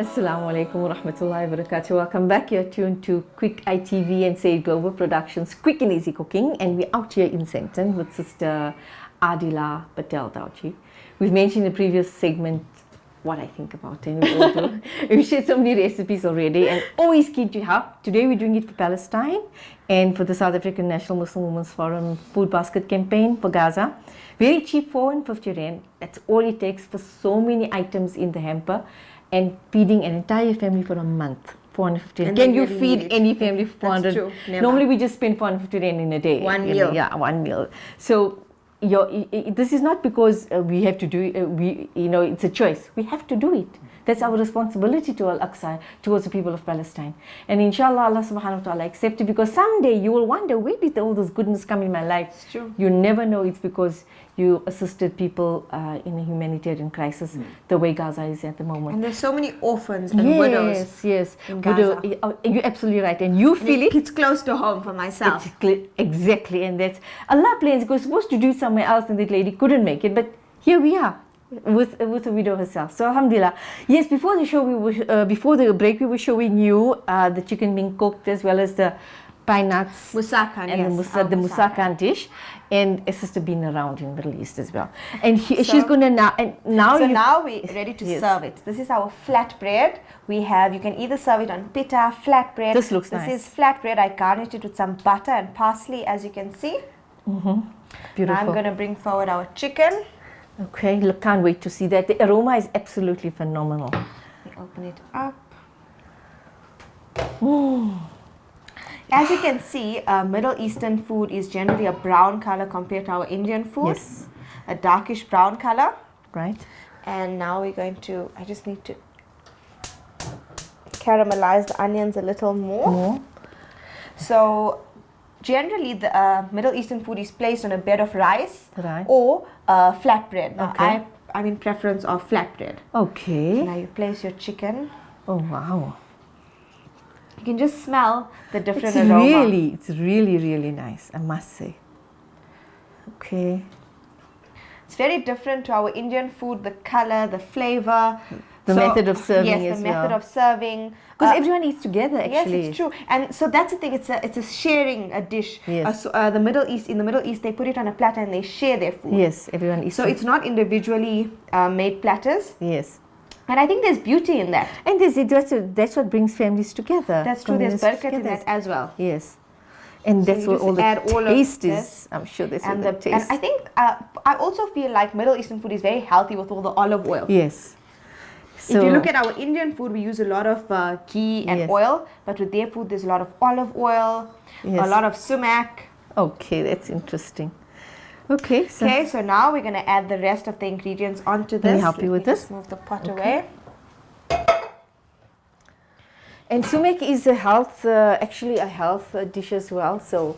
Assalamu alaikum wa rahmatullahi wa barakatuh. Welcome back. You're tuned to Quick ITV and Say Global Productions, Quick and Easy Cooking. And we're out here in Sempton with Sister Adila Patel Dauchi. We've mentioned in the previous segment what I think about it. And we all do. We've shared so many recipes already and always keen to help. Today we're doing it for Palestine and for the South African National Muslim Women's Forum Food Basket Campaign for Gaza. Very cheap, 450 rand. That's all it takes for so many items in the hamper. And feeding an entire family for a month, 450 rand. Can you feed any family for 400? That's true. Never. Normally we just spend 450 rand in a day. One meal. Yeah, one meal. So this is not because we have to do it, it's a choice. We have to do it. That's our responsibility to Al-Aqsa, towards the people of Palestine. And inshallah, Allah subhanahu wa ta'ala accept it, because someday you will wonder, where did all this goodness come in my life? It's true. You never know it's because you assisted people in a humanitarian crisis, the way Gaza is at the moment. And there's so many orphans and widows. Yes, in Gaza. You're absolutely right. And you feel it. It's close to home for myself. Exactly. And that's Allah plans. Because supposed to do somewhere else and that lady couldn't make it. But here we are with a widow herself. So alhamdulillah. Yes, before the show, before the break, we were showing you the chicken being cooked as well as the pine nuts. Masakhan, and yes. the Masakhan dish. And a sister been around in Middle East as well. And she's going to now... So now we're ready to serve it. This is our flatbread. You can either serve it on pita, flatbread. This looks nice. This is flatbread. I garnished it with some butter and parsley, as you can see. Beautiful. Now I'm going to bring forward our chicken. Okay, look, can't wait to see that. The aroma is absolutely phenomenal. We open it up. As you can see, Middle Eastern food is generally a brown color compared to our Indian food. Yes. A darkish brown color. Right. And now we're going to, I just need to caramelize the onions a little more. So generally the Middle Eastern food is placed on a bed of rice or flatbread. Now I'm in preference of flatbread. Okay. So now you place your chicken. Oh wow. You can just smell the different aroma. It's really, really nice, I must say. Okay. It's very different to our Indian food, the color, the flavor. The method of serving as well. Yes, the method of serving. Because everyone eats together, actually. Yes, it's true. And so that's the thing, it's a sharing a dish. Yes. In the Middle East, they put it on a platter and they share their food. Yes, everyone eats. So it's not individually made platters. Yes. And I think there's beauty in that. And that's what brings families together. That's true. There's barakat in that as well. Yes. And that's what all the taste is. I'm sure that's what the taste. And I think, I also feel like Middle Eastern food is very healthy with all the olive oil. Yes. So if you look at our Indian food, we use a lot of ghee and oil. But with their food, there's a lot of olive oil, a lot of sumac. Okay, that's interesting. Okay, so now we're going to add the rest of the ingredients onto this. Let me help you with this. Just move the pot away. And sumac is actually a health dish as well. So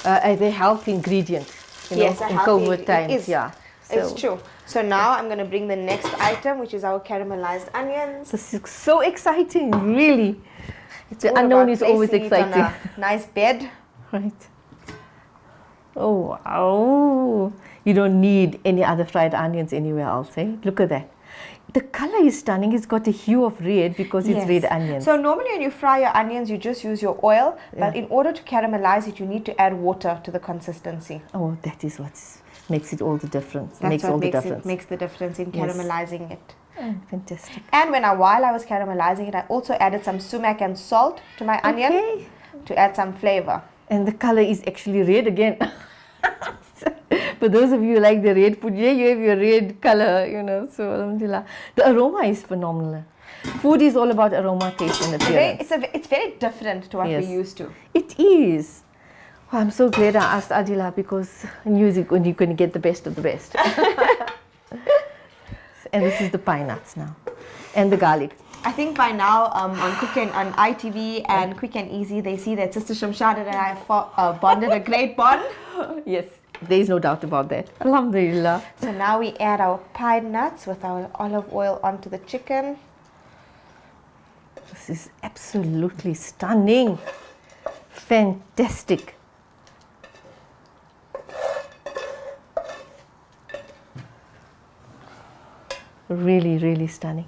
the health ingredient, in COVID times. Yeah, it's true. So now I'm going to bring the next item, which is our caramelized onions. This is so exciting, really. The unknown is always exciting. On a nice bed. Right. Oh, wow. You don't need any other fried onions anywhere else, eh? Look at that. The color is stunning. It's got a hue of red because it's red onions. So normally when you fry your onions, you just use your oil. But in order to caramelize it, you need to add water to the consistency. Oh, that is what makes it all the difference. Makes the difference in caramelizing it. Oh, fantastic. And while I was caramelizing it, I also added some sumac and salt to my onion to add some flavor. And the color is actually red again. For those of you who like the red food, you have your red color, so alhamdulillah. The aroma is phenomenal. Food is all about aroma, taste and appearance. It's very different to what we're used to. It is. Well, I'm so glad I asked Adila, because I knew you're going to get the best of the best. And this is the pine nuts now. And the garlic. I think by now on ITV and Quick and Easy, they see that Sister Shamshad and I have bonded a great bond. Yes, there is no doubt about that. Alhamdulillah. So now we add our pine nuts with our olive oil onto the chicken. This is absolutely stunning. Fantastic. Really, really stunning.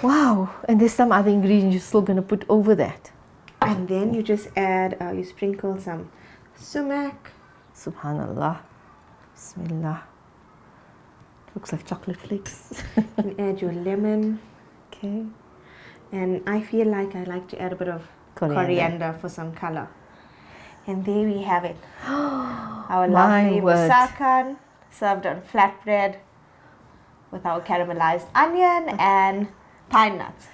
Wow, and there's some other ingredients you're still going to put over that. And then you just add, you sprinkle some sumac. Subhanallah. Bismillah. Looks like chocolate flakes. And add your lemon. Okay. And I feel like I like to add a bit of coriander for some color. And there we have it. Our lovely Masakhan, served on flatbread with our caramelized onion and pine nuts.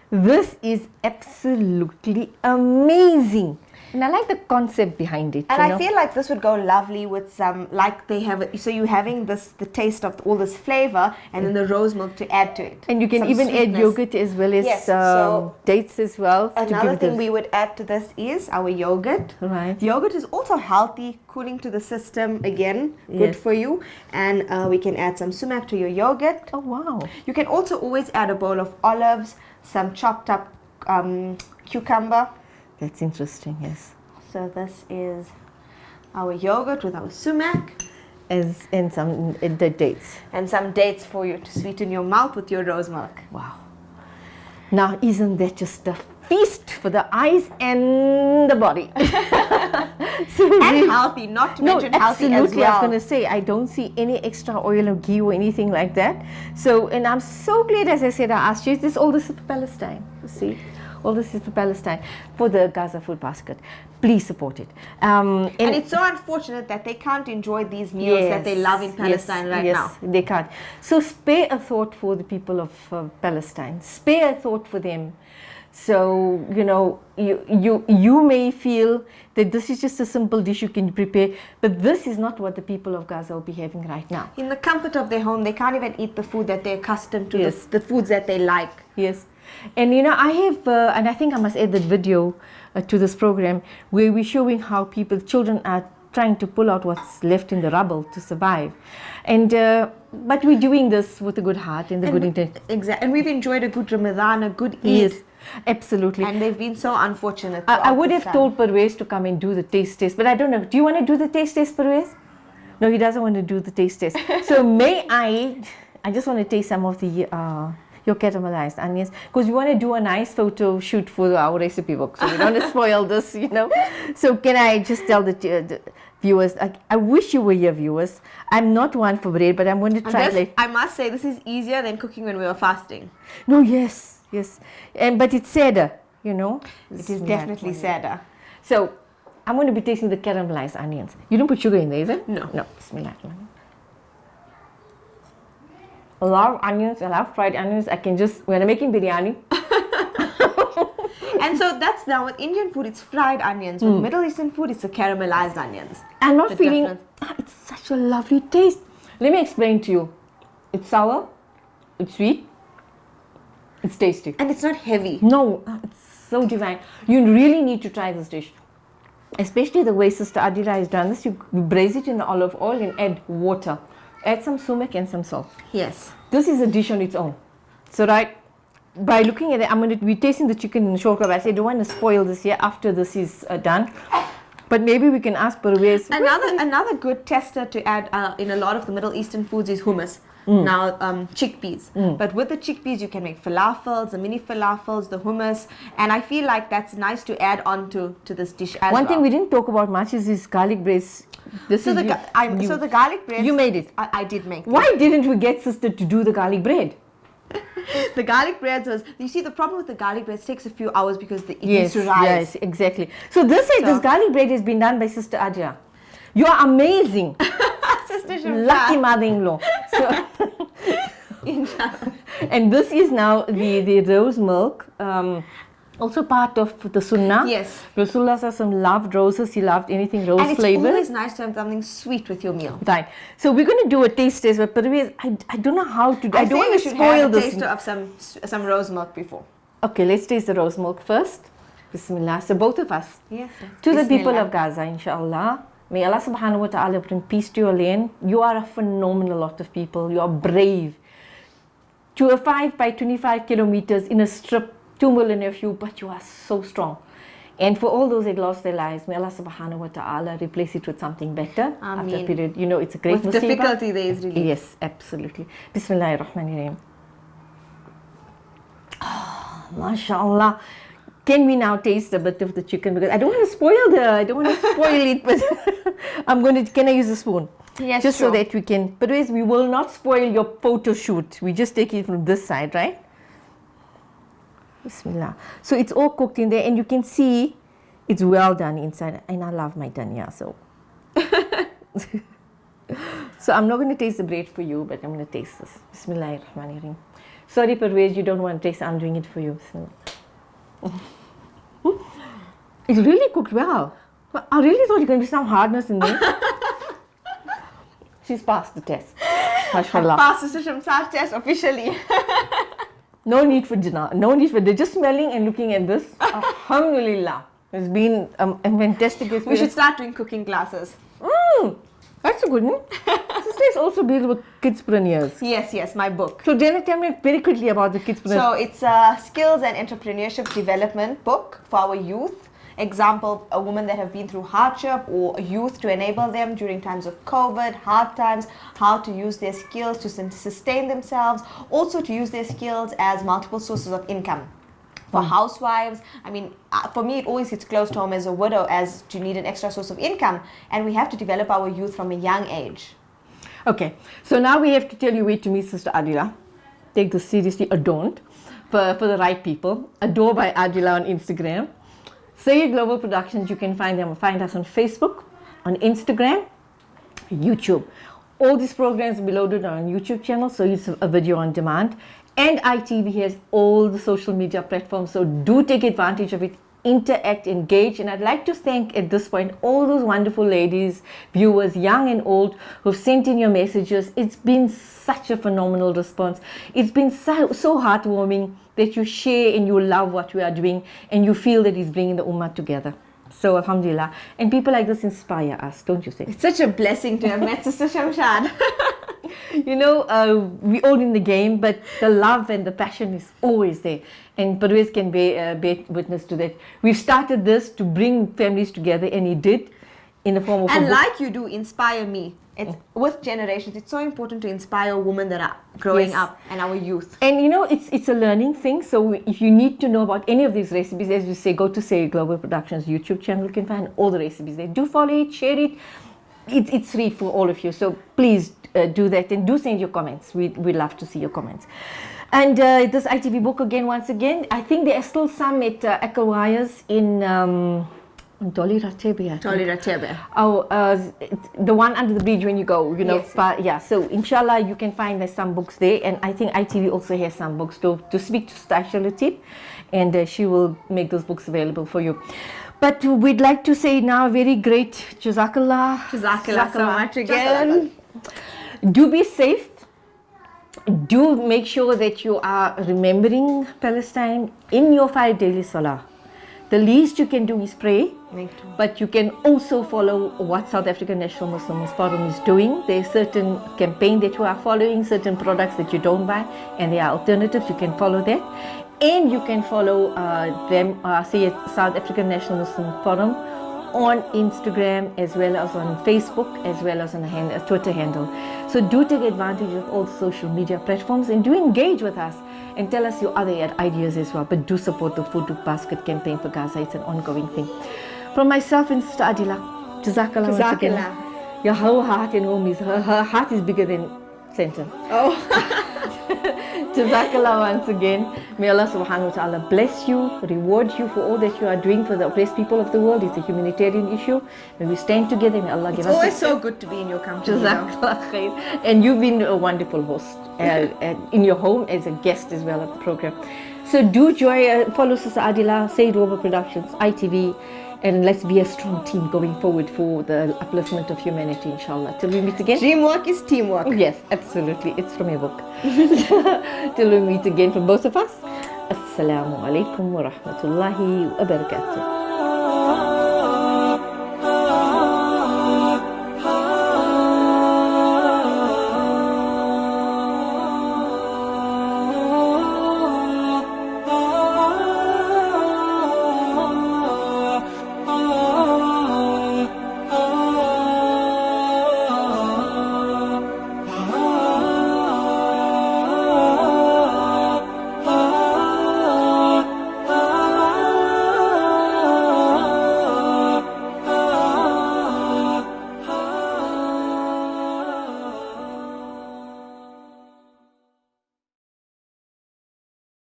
This is absolutely amazing. And I like the concept behind it. And I feel like this would go lovely with some, like they have, so you're having this, the taste of all this flavor and then the rose milk to add to it. And you can even add yogurt as well as so dates as well. Another thing we would add to this is our yogurt. Right. Yogurt is also healthy, cooling to the system, again, good for you. And we can add some sumac to your yogurt. Oh, wow. You can also always add a bowl of olives, some chopped up cucumber. That's interesting, yes. So this is our yogurt with our sumac. And some the dates. And some dates for you to sweeten your mouth with your rose milk. Wow. Now, isn't that just a feast for the eyes and the body? And healthy, not to mention healthy as well. Absolutely, I was going to say, I don't see any extra oil or ghee or anything like that. So, and I'm so glad, as I said, I asked you, all this is for Palestine, you see? All this is for Palestine, for the Gaza Food Basket. Please support it. And it's so unfortunate that they can't enjoy these meals that they love in Palestine now. Yes, they can't. So spare a thought for the people of Palestine. Spare a thought for them. So, you know, you may feel that this is just a simple dish you can prepare, but this is not what the people of Gaza will be having right now. In the comfort of their home, they can't even eat the food that they're accustomed to, the foods that they like. Yes. And you know, I have, and I think I must add that video to this program where we're showing how children are trying to pull out what's left in the rubble to survive. And but we're doing this with a good heart and the good intent. Exactly. And we've enjoyed a good Ramadan, a good Eid. Yes, absolutely. And they've been so unfortunate. I would have told Pervez to come and do the taste test, but I don't know. Do you want to do the taste test, Pervez? No, he doesn't want to do the taste test. So may I just want to taste some of the your caramelized onions, because we want to do a nice photo shoot for our recipe book, so we don't want to spoil this, you know. So can I just tell the viewers, I wish you were here, viewers. I'm not one for bread, but I'm going to try. I must say, this is easier than cooking when we were fasting. No, yes, but it's sadder, you know. It is definitely sadder. So I'm going to be tasting the caramelized onions. You don't put sugar in there, is it? No. Bismillah. I love onions, I love fried onions. I can just, when I'm making biryani. And so that's now with Indian food, it's fried onions. With Middle Eastern food, it's the caramelized onions. I'm not feeling, it's such a lovely taste. Let me explain to you. It's sour, it's sweet, it's tasty. And it's not heavy. No, it's so divine. You really need to try this dish. Especially the way Sister Adila has done this. You braise it in the olive oil and add water. Add some sumac and some salt. Yes. This is a dish on its own. So by looking at it, I'm going to be tasting the chicken in short kebab. I say, I don't want to spoil this here after this is done. But maybe we can ask Pervez. Another good tester to add in a lot of the Middle Eastern foods is hummus. Now, chickpeas. But with the chickpeas, you can make falafels, the mini falafels, the hummus. And I feel like that's nice to add on to this dish as well. One thing we didn't talk about much is this garlic braise. So the garlic bread. You made it. I did make it. Why didn't we get Sister to do the garlic bread? The garlic bread was, you see, the problem with the garlic bread takes a few hours because it needs to rise. Yes, exactly. So this garlic bread has been done by Sister Adja. You are amazing. Lucky mother-in-law. So, and this is now the rose milk, also part of the sunnah. Yes. Rasulullah loved roses. He loved anything rose flavored. And it's always nice to have something sweet with your meal. Right. So we're going to do a taste test, but Pervez, I don't know how to do. I don't want to spoil this. Taste of some rose milk before. Okay, let's taste the rose milk first. Bismillah. So both of us. Yes. To the people of Gaza, inshallah. May Allah subhanahu wa ta'ala bring peace to your land. You are a phenomenal lot of people. You are brave. To a 5 by 25 kilometers in a strip, 2 million of you, but you are so strong. And for all those that lost their lives, may Allah subhanahu wa ta'ala replace it with something better. Ameen. After a period, you know, it's a great With musibah. difficulty there is relief. Yes, absolutely. Bismillahir Rahmanir Rahim. mashallah. Can we now taste a bit of the chicken? Because I don't want to spoil it, but can I use a spoon? Yes, just sure. so that we can, but we will not spoil your photo shoot. We just take it from this side, right? Bismillah. So it's all cooked in there, and you can see it's well done inside. And I love my dania, so. So I'm not going to taste the bread for you, but I'm going to taste this. Bismillahirrahmanirrahim. Sorry, Pervez, you don't want to taste. I'm doing it for you. It's really cooked well. I really thought you were going to be some hardness in there. She's passed the test. Mashallah. Passed the Shamsar test officially. No need for dinner. No need for dinner. Just smelling and looking at this. Alhamdulillah. It's been a fantastic experience. We should start doing cooking classes. That's a good one. Sister is also deals with kidspreneurs. Yes, my book. So tell me very quickly about the kidspreneurs. So it's a skills and entrepreneurship development book for our youth. Example, a woman that have been through hardship, or a youth to enable them during times of COVID, hard times, how to use their skills to sustain themselves, also to use their skills as multiple sources of income. For housewives, I mean, for me, it always hits close to home as a widow, as to need an extra source of income, and we have to develop our youth from a young age. Okay, so now we have to tell you where to meet Sister Adila. Take this seriously, or don't, for the right people. Adore by Adila on Instagram. Say Global Productions, you can find us on Facebook, on Instagram, YouTube. All these programs will be loaded on our YouTube channel, so it's a video on demand. And ITV has all the social media platforms, so do take advantage of it, interact, engage. And I'd like to thank at this point all those wonderful ladies, viewers, young and old, who've sent in your messages. It's been such a phenomenal response. It's been so heartwarming that you share and you love what we are doing, and you feel that it's bringing the ummah together. So alhamdulillah. And people like this inspire us, don't you think? It's such a blessing to have met Sister Shamshad. You know, we all in the game, but the love and the passion is always there. And Pervez can bear witness to that. We've started this to bring families together, and he did in the form of and a book. like you do, inspire me. It's with generations. It's so important to inspire women that are growing up and our youth. And you know, it's a learning thing. So if you need to know about any of these recipes, as you say, go to Say Global Productions YouTube channel. You can find all the recipes there. Do follow it, share it. It's free for all of you. So please do that, and do send your comments. We'd love to see your comments. And this ITV book once again, I think there are still some at Ekelwires in Toli Ratebe. Oh, the one under the bridge when you go, you know. Yes. Yeah, so inshallah you can find there's some books there, and I think ITV also has some books to speak to Stasha Latif, and she will make those books available for you. But we'd like to say now a very great Jazakallah. Jazakallah so much again. Do be safe. Do make sure that you are remembering Palestine in your 5 daily salah. The least you can do is pray, but you can also follow what South African National Muslims Forum is doing. There's certain campaign that you are following, certain products that you don't buy, and there are alternatives. You can follow that. And you can follow say South African National Muslim Forum on Instagram, as well as on Facebook, as well as on a Twitter handle. So do take advantage of all the social media platforms, and do engage with us and tell us your other ideas as well. But do support the Food Basket campaign for Gaza. It's an ongoing thing. From myself and Sister Adila, Jazakallah once again. Your whole heart and home is, her heart is bigger than Center. Oh. Jazakallah once again. May Allah subhanahu wa ta'ala bless you, reward you for all that you are doing for the oppressed people of the world. It's a humanitarian issue. May we stand together. May Allah give us. It's always so good to be in your company. Jazakallah khair. And you've been a wonderful host in your home as a guest as well of the program. So do follow Sister Adila, Say Global Productions, ITV, and let's be a strong team going forward for the upliftment of humanity, inshallah. Till we meet again. Dreamwork is teamwork. Yes, absolutely. It's from your book. Till we meet again from both of us. Assalamu alaikum wa rahmatullahi wa barakatuh.